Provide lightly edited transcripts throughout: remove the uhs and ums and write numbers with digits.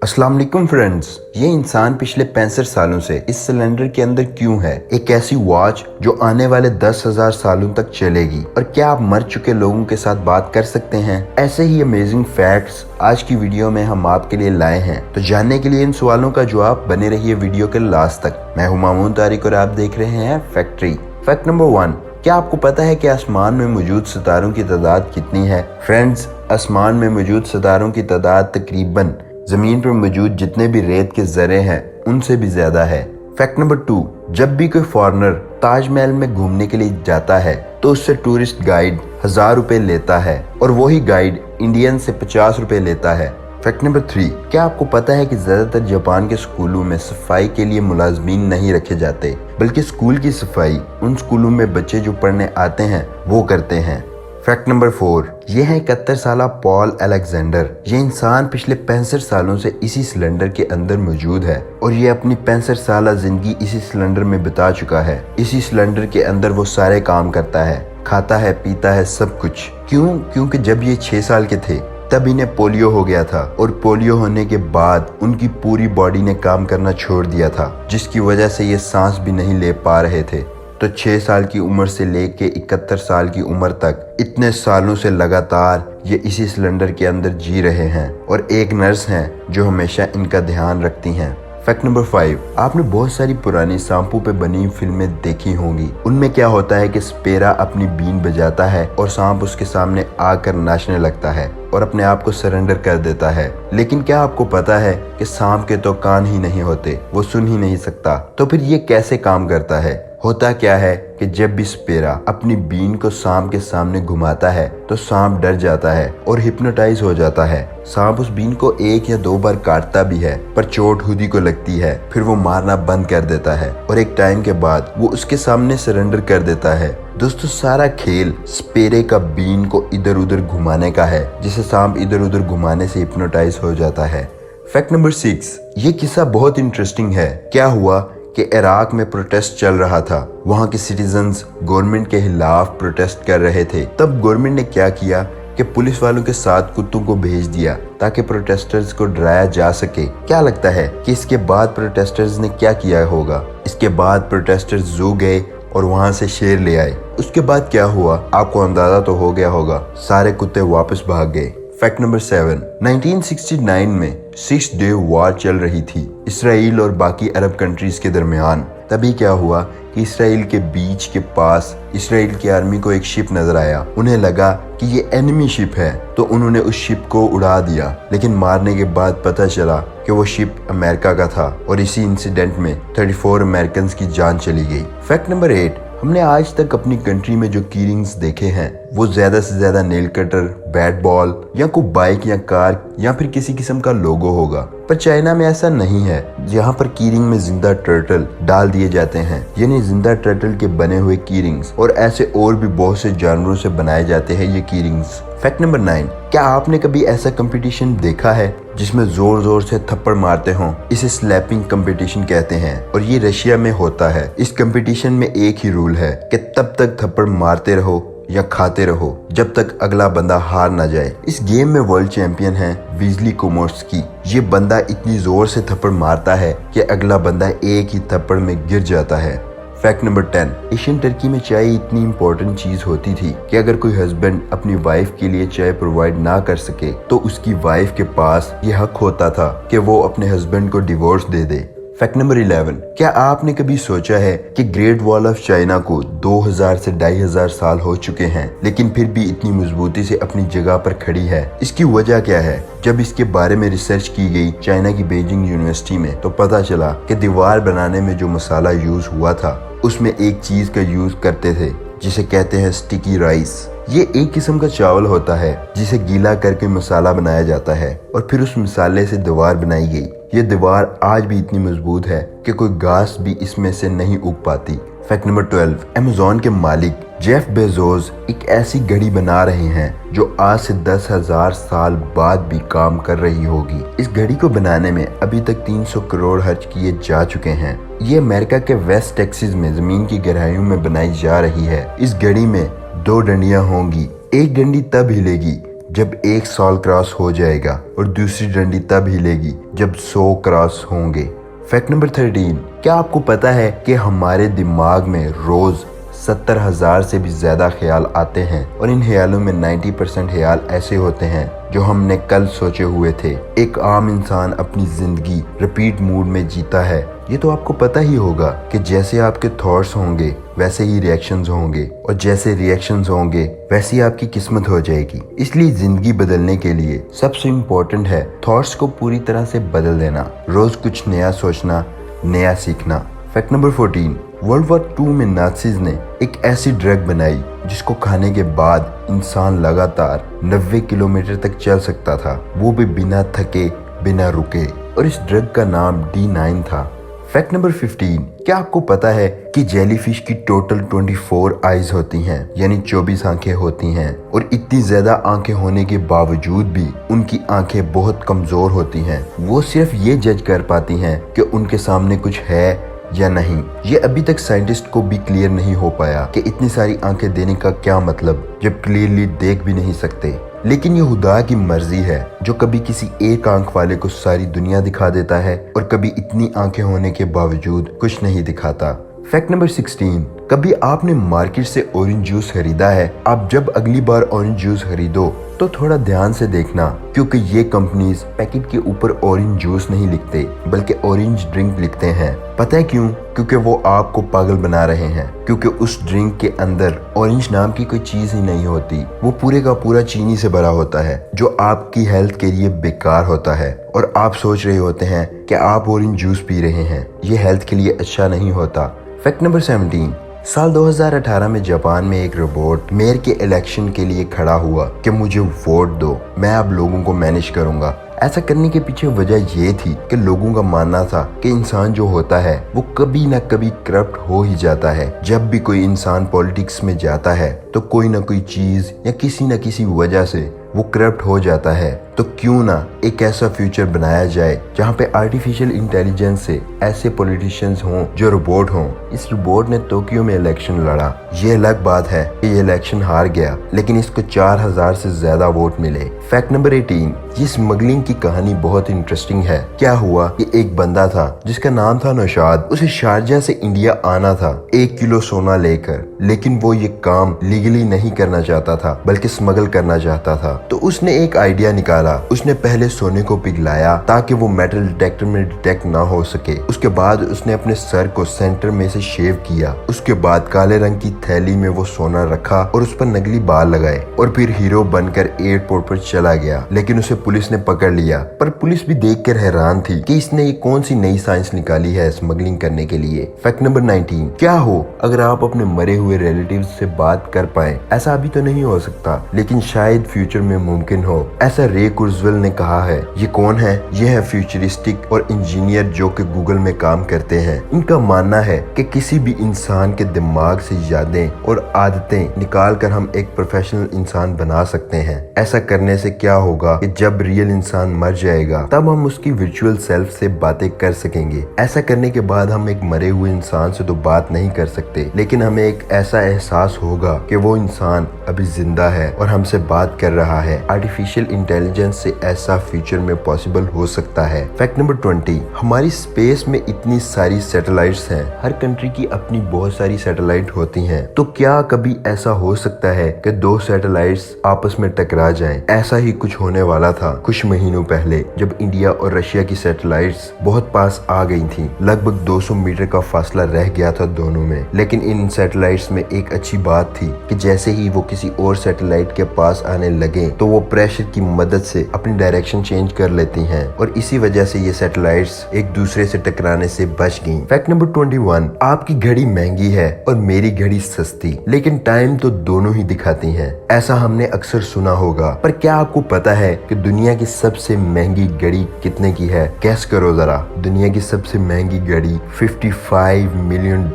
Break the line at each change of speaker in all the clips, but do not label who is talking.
अस्सलाम वालेकुम फ्रेंड्स, ये इंसान पिछले 65 सालों से इस सिलेंडर के अंदर क्यों है? एक ऐसी वॉच जो आने वाले 10,000 सालों तक चलेगी। और क्या आप मर चुके लोगों के साथ बात कर सकते हैं? ऐसे ही अमेजिंग फैक्ट्स आज की वीडियो में हम आपके लिए लाए हैं। तो जानने के लिए इन सवालों का जवाब बने रहिए वीडियो के लास्ट तक। मैं हूं मामून तारिक और आप देख रहे हैं फैक्ट्री। फैक्ट नंबर 1, क्या आपको पता है कि आसमान में मौजूद सितारों की तादाद कितनी है? फ्रेंड्स, आसमान में मौजूद सितारों की तादाद तकरीबन जमीन पर मौजूद जितने भी रेत के जरे हैं उनसे भी ज्यादा है। फैक्ट नंबर 2, जब भी कोई फॉरेनर ताजमहल में घूमने के लिए जाता है तो उससे टूरिस्ट गाइड 1000 रुपए लेता है और वही गाइड इंडियन से 50 रुपए लेता है। फैक्ट नंबर 3, क्या आपको पता है कि ज्यादातर जापान के स्कूलों में सफाई के लिए मुलाजमीन नहीं रखे जाते, बल्कि स्कूल की सफाई उन स्कूलों में बच्चे जो पढ़ने आते हैं वो करते हैं। फैक्ट नंबर 4, ये है 71 साला पॉल अलेक्जेंडर। ये इंसान पिछले 65 सालों से इसी सिलेंडर के अंदर मौजूद है और ये अपनी 65 साला जिंदगी इसी सिलेंडर में बिता चुका है। इसी सिलेंडर के अंदर वो सारे काम करता है, खाता है, पीता है, सब कुछ। क्यों? क्योंकि जब ये 6 साल के थे तब इन्हें पोलियो हो गया था और पोलियो होने के बाद उनकी पूरी बॉडी ने काम करना छोड़ दिया था, जिसकी वजह से ये सांस भी नहीं ले पा रहे थे। तो 6 साल की उम्र से लेके 71 साल की उम्र तक इतने सालों से लगातार ये इसी सिलेंडर के अंदर जी रहे हैं और एक नर्स हैं जो हमेशा इनका ध्यान रखती हैं। फैक्ट नंबर 5, आपने बहुत सारी पुरानी सांपों पे बनी फिल्में देखी होंगी। उनमें क्या होता है कि स्पेरा अपनी बीन बजाता है और सांप उसके सामने आकर नाचने लगता है और अपने आप को सरेंडर कर देता है। लेकिन क्या आपको पता है कि सांप के तो कान ही नहीं होते, वो सुन ही नहीं सकता। तो फिर ये कैसे काम करता है? होता क्या है कि जब भी स्पेरा अपनी बीन को सांप के सामने घुमाता है तो सांप डर जाता है और हिप्नोटाइज हो जाता है। सांप उस बीन को 1 या 2 बार काटता भी है, पर चोट खुद ही को लगती है। फिर वो मारना बंद कर देता है और एक टाइम के बाद वो उसके सामने सरेंडर कर देता है। दोस्तों, सारा खेल स्पेरे का बीन को इधर उधर घुमाने का है, जिसे सांप इधर उधर घुमाने से हिप्नोटाइज हो जाता है। फैक्ट नंबर 6, ये किस्सा बहुत इंटरेस्टिंग है। क्या हुआ कि इराक में प्रोटेस्ट चल रहा था। वहाँ के सिटीजन्स गवर्नमेंट के खिलाफ प्रोटेस्ट कर रहे थे। तब गवर्नमेंट ने क्या किया कि पुलिस वालों के साथ कुत्तों को भेज दिया ताकि प्रोटेस्टर्स को डराया जा सके। क्या लगता है कि इसके बाद प्रोटेस्टर्स ने क्या किया होगा? इसके बाद प्रोटेस्टर्स जू गए और वहाँ से शेर ले आए। उसके बाद क्या हुआ आपको अंदाजा तो हो गया होगा, सारे कुत्ते वापस भाग गए। फैक्ट नंबर 7, 1969 में 6 डे वॉर चल रही थी इसराइल और बाकी अरब कंट्रीज के दरमियान। तभी क्या हुआ कि इसराइल के बीच के पास इसराइल की आर्मी को एक शिप नजर आया। उन्हें लगा कि ये एनिमी शिप है तो उन्होंने उस शिप को उड़ा दिया, लेकिन मारने के बाद पता चला कि वो शिप अमेरिका का था और इसी इंसिडेंट में 34 अमेरिकन की जान चली गई। फैक्ट नंबर 8, हमने आज तक अपनी कंट्री में जो कीरिंग्स देखे हैं वो ज्यादा से ज्यादा नेल कटर, बैट बॉल या कोई बाइक या कार या फिर किसी किस्म का लोगो होगा। पर चाइना में ऐसा नहीं है, जहाँ पर कीरिंग में जिंदा टर्टल डाल दिए जाते हैं, यानी जिंदा टर्टल के बने हुए कीरिंग्स, और ऐसे और भी बहुत से जानवरों से बनाए जाते हैं ये कीरिंग्स। फैक्ट नंबर 9, क्या आपने कभी ऐसा कंपटीशन देखा है जिसमें जोर जोर से थप्पड़ मारते हों? इसे स्लैपिंग कंपटीशन कहते हैं और ये रशिया में होता है। इस कंपटीशन में एक ही रूल है कि तब तक थप्पड़ मारते रहो या खाते रहो जब तक अगला बंदा हार ना जाए। इस गेम में वर्ल्ड चैंपियन है वीजली कोमोर्स्की। ये बंदा इतनी जोर से थप्पड़ मारता है कि अगला बंदा एक ही थप्पड़ में गिर जाता है। फैक्ट नंबर 10, एशियन टर्की में चाय इतनी इंपॉर्टेंट चीज होती थी कि अगर कोई हस्बैंड अपनी वाइफ के लिए चाय प्रोवाइड ना कर सके तो उसकी वाइफ के पास ये हक होता था कि वो अपने हस्बैंड को डिवोर्स दे दे। फैक्ट नंबर 11, क्या आपने कभी सोचा है कि ग्रेट वॉल ऑफ चाइना को 2000 से 2500 साल हो चुके हैं, लेकिन फिर भी इतनी मजबूती से अपनी जगह पर खड़ी है? इसकी वजह क्या है? जब इसके बारे में रिसर्च की गई चाइना की बीजिंग यूनिवर्सिटी में तो पता चला कि दीवार बनाने में जो मसाला यूज हुआ था उसमें एक चीज का यूज करते थे जिसे कहते हैं स्टिकी राइस। ये एक किस्म का चावल होता है जिसे गीला करके मसाला बनाया जाता है और फिर उस मसाले से दीवार बनाई गई। ये दीवार आज भी इतनी मजबूत है कि कोई घास भी इसमें से नहीं उग पाती। फैक्ट नंबर 12, अमेज़न के मालिक जेफ बेजोस एक ऐसी घड़ी बना रहे हैं जो आज से 10,000 साल बाद भी काम कर रही होगी। इस घड़ी को बनाने में अभी तक 300 करोड़ खर्च किए जा चुके हैं। ये अमेरिका के वेस्ट टेक्सास में जमीन की गहराइयों में बनाई जा रही है। इस घड़ी में 2 डंडियां होंगी। एक डंडी तब हिलेगी जब 1 साल क्रॉस हो जाएगा और दूसरी डंडी तब हिलेगी जब 100 क्रॉस होंगे। फैक्ट नंबर 13, क्या आपको पता है कि हमारे दिमाग में रोज 70,000 से भी ज्यादा ख्याल आते हैं और इन ख्यालों में 90% ख्याल ऐसे होते हैं जो हमने कल सोचे हुए थे। एक आम इंसान अपनी जिंदगी रिपीट मूड में जीता है। ये तो आपको पता ही होगा कि जैसे आपके थॉट्स होंगे वैसे ही रिएक्शंस होंगे और जैसे रिएक्शंस होंगे वैसी आपकी किस्मत हो जाएगी। इसलिए जिंदगी बदलने के लिए सबसे इम्पोर्टेंट है थॉट्स को पूरी तरह से बदल देना, रोज कुछ नया सोचना, नया सीखना। फैक्ट नंबर 14, वर्ल्ड वॉर 2 में नाज़ीज़ ने एक ऐसी ड्रग बनाई जिसको खाने के बाद इंसान लगातार 90 किलोमीटर तक चल सकता था, वो भी बिना थके बिना रुके, और इस ड्रग का नाम D9 था। फैक्ट नंबर 15, क्या आपको पता है कि जेलीफिश की टोटल 24 आईज होती हैं, यानी 24 आंखें होती हैं, और इतनी ज्यादा आंखें होने के बावजूद भी उनकी आंखें बहुत कमजोर होती हैं। वो सिर्फ ये जज कर पाती हैं कि उनके सामने कुछ है या नहीं। ये अभी तक साइंटिस्ट को भी क्लियर नहीं हो पाया कि इतनी सारी आंखें देने का क्या मतलब, जब क्लियरली देख भी नहीं सकते। लेकिन ये खुदा की मर्जी है जो कभी किसी एक आंख वाले को सारी दुनिया दिखा देता है और कभी इतनी आंखें होने के बावजूद कुछ नहीं दिखाता। फैक्ट नंबर 16, कभी आपने मार्केट से ऑरेंज जूस खरीदा है? आप जब अगली बार ऑरेंज जूस खरीदो तो थोड़ा ध्यान से देखना, क्योंकि ये कंपनीज पैकेट के ऊपर ऑरेंज जूस नहीं लिखते बल्कि ऑरेंज ड्रिंक लिखते हैं। पता है क्यों? क्योंकि वो आपको पागल बना रहे हैं, क्योंकि उस ड्रिंक के अंदर ऑरेंज नाम की कोई चीज ही नहीं होती। वो पूरे का पूरा चीनी से भरा होता है जो आपकी हेल्थ के लिए बेकार होता है, और आप सोच रहे होते हैं कि आप ऑरेंज जूस पी रहे हैं। ये हेल्थ के लिए अच्छा नहीं होता। फैक्ट नंबर 17, साल 2018 में जापान में एक रोबोट मेयर के इलेक्शन के लिए खड़ा हुआ कि मुझे वोट दो, मैं अब लोगों को मैनेज करूंगा। ऐसा करने के पीछे वजह ये थी कि लोगों का मानना था कि इंसान जो होता है वो कभी ना कभी करप्ट हो ही जाता है। जब भी कोई इंसान पॉलिटिक्स में जाता है तो कोई ना कोई चीज या किसी न किसी वजह से वो करप्ट हो जाता है। तो क्यों ना एक ऐसा फ्यूचर बनाया जाए जहाँ पे आर्टिफिशियल इंटेलिजेंस से ऐसे पॉलिटिशियंस हों जो रोबोट हों। इस रोबोट ने टोक्यो में इलेक्शन लड़ा। ये अलग बात है कि ये इलेक्शन हार गया, लेकिन इसको 4000 से ज्यादा वोट मिले। फैक्ट नंबर 18, ये स्मगलिंग की कहानी बहुत इंटरेस्टिंग है। क्या हुआ कि एक बंदा था जिसका नाम था नौशाद। उसे शारजा से इंडिया आना था 1 किलो सोना लेकर, लेकिन वो ये काम लीगली नहीं करना चाहता था बल्कि स्मगल करना चाहता था। तो उसने एक आइडिया निकाला। उसने पहले सोने को पिघलाया ताकि वो मेटल डिटेक्टर में डिटेक्ट ना हो सके। उसके बाद उसने अपने सर को सेंटर में से शेव किया। उसके बाद काले रंग की थैली में वो सोना रखा और उस पर नकली बाल लगाए और फिर हीरो बनकर एयरपोर्ट पर चला गया। लेकिन उसे पुलिस ने पकड़ लिया, पर पुलिस भी देखकर हैरान थी कि इसने ये कौन सी नई साइंस निकाली है स्मगलिंग करने के लिए। फैक्ट नंबर 19, क्या हो अगर आप अपने मरे हुए रिलेटिव्स से बात कर पाए? ऐसा अभी तो नहीं हो सकता, लेकिन शायद फ्यूचर में मुमकिन हो। ऐसा रे कुर्जवेल ने कहा है। ये कौन है? ये है फ्यूचरिस्टिक और इंजीनियर जो कि गूगल में काम करते हैं। इनका मानना है कि किसी भी इंसान के दिमाग से यादें और आदतें निकाल कर हम एक प्रोफेशनल इंसान बना सकते हैं। ऐसा करने से क्या होगा कि जब रियल इंसान मर जाएगा तब हम उसकी वर्चुअल सेल्फ से बातें कर सकेंगे। ऐसा करने के बाद हम एक मरे हुए इंसान से तो बात नहीं कर सकते, लेकिन हमें एक ऐसा एहसास होगा कि वो इंसान अभी जिंदा है और हमसे बात कर रहा है। आर्टिफिशियल इंटेलिजेंस से ऐसा फ्यूचर में पॉसिबल हो सकता है। फैक्ट नंबर 20, हमारी स्पेस में इतनी सारी सैटेलाइट्स हैं। हर कंट्री की अपनी बहुत सारी सैटेलाइट होती हैं। तो क्या कभी ऐसा हो सकता है कि 2 सैटेलाइट्स आपस में टकरा जाएं? ऐसा ही कुछ होने वाला था कुछ महीनों पहले, जब इंडिया और रशिया की सैटेलाइट्स बहुत पास आ गई थी। लगभग 200 मीटर का फासला रह गया था दोनों में। लेकिन इन सैटेलाइट्स में एक अच्छी बात थी कि जैसे ही वो किसी और सैटेलाइट के पास आने लगे तो वो प्रेशर की मदद से अपनी डायरेक्शन चेंज कर लेती हैं, और इसी वजह से ये सैटेलाइट्स एक दूसरे से टकराने से बच गईं। फैक्ट नंबर 21, आपकी घड़ी महंगी है और मेरी घड़ी सस्ती, लेकिन टाइम तो दोनों ही दिखाती हैं। ऐसा हमने अक्सर सुना होगा, पर क्या आपको पता है कि दुनिया की सबसे महंगी घड़ी कितने की है? गैस करो जरा। दुनिया की सबसे महंगी घड़ी $55 मिलियन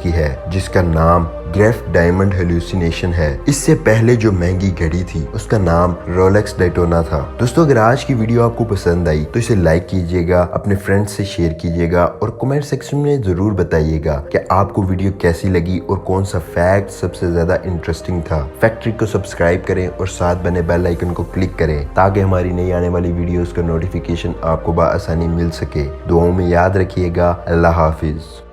की है, जिसका नाम ग्रेफ डायमंड हेल्यूसिनेशन है। इससे पहले जो महंगी घड़ी थी उसका नाम रोलेक्स डेटोना था। दोस्तों अगर आज की वीडियो आपको पसंद आई तो इसे लाइक कीजिएगा, अपने फ्रेंड्स से शेयर कीजिएगा और कमेंट सेक्शन में जरूर बताइएगा कि आपको वीडियो कैसी लगी और कौन सा फैक्ट सबसे ज्यादा इंटरेस्टिंग था। फैक्ट्री को सब्सक्राइब करें और साथ बने बेल आइकन को क्लिक करें ताकि हमारी नई आने वाली वीडियोस का नोटिफिकेशन आपको बआसानी मिल सके। दुआओं में याद रखिएगा। अल्लाह हाफिज।